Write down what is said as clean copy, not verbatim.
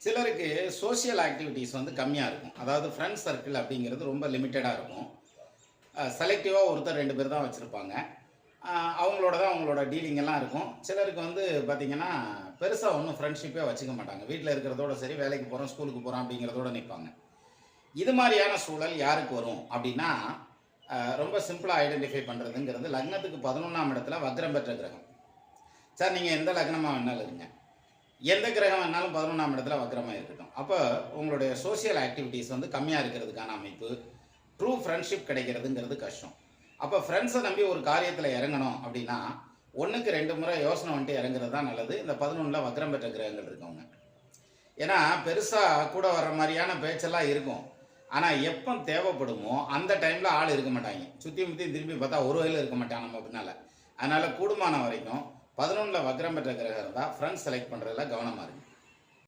சிலருக்கு social activities வந்து கம்மியாக இருக்கும். அதாவது ஃப்ரெண்ட்ஸ் சர்க்கிள் அப்படிங்கிறது ரொம்ப லிமிட்டடாக இருக்கும். செலக்டிவாக ஒருத்தர் 2 பேர் தான் வச்சுருப்பாங்க. அவங்களோட தான் அவங்களோட டீலிங் எல்லாம் இருக்கும். சிலருக்கு வந்து பார்த்தீங்கன்னா, பெருசா ஒண்ணும் ஃப்ரெண்ட்ஷிப்பே வச்சுக்க மாட்டாங்க. வீட்ல இருக்கிறதோட சரி, வேலைக்கு போறோம், ஸ்கூலுக்கு போறோம் அப்படிங்கிறதோட நிப்பாங்க. இது மாரியான சூழல் யாருக்கு வரும் அப்படின்னா, ரொம்ப சிம்பிளா ஐடென்டிஃபை பண்றதுங்கிறது லக்னத்துக்கு 11ஆம் இடத்துல வக்ரம் பெற்ற கிரகம். சார் நீங்க எந்த லக்னமா வேணாலும் இருங்க. எந்த கிரகம் வேணாலும் 11ஆம் இடத்துல வக்ரமா இருக்கட்டும். அப்ப உங்களுடைய சோசியல் ஆக்டிவிட்டீஸ் வந்து கம்மியா இருக்கிறதுக்கான அமைப்பு, ட்ரூ ஃப்ரெண்ட்ஷிப் கிடைக்கிறதுங்கிறது கஷ்டம். அப்போ ஃப்ரெண்ட்ஸை நம்பி ஒரு காரியத்தில் இறங்கணும் அப்படின்னா 1க்கு 2 முறை யோசனை வந்துட்டு இறங்குறது தான் நல்லது. இந்த 11ல் வக்ரம் பெற்ற கிரகங்கள் இருக்கவங்க. ஏன்னா பெருசாக கூட வர்ற மாதிரியான பேச்செல்லாம் இருக்கும். ஆனால் எப்போ தேவைப்படுமோ அந்த டைமில் ஆள் இருக்க மாட்டாங்க. சுற்றி முற்றி திரும்பி பார்த்தா ஒரு வயலில் இருக்க மாட்டாங்க நம்ம பின்னால். அதனால் கூடுமான வரைக்கும் 11ல் வக்ரம் பெற்ற கிரகம் இருந்தால் ஃப்ரெண்ட்ஸ் செலக்ட் பண்ணுறதுல கவனமாக இருக்கும்.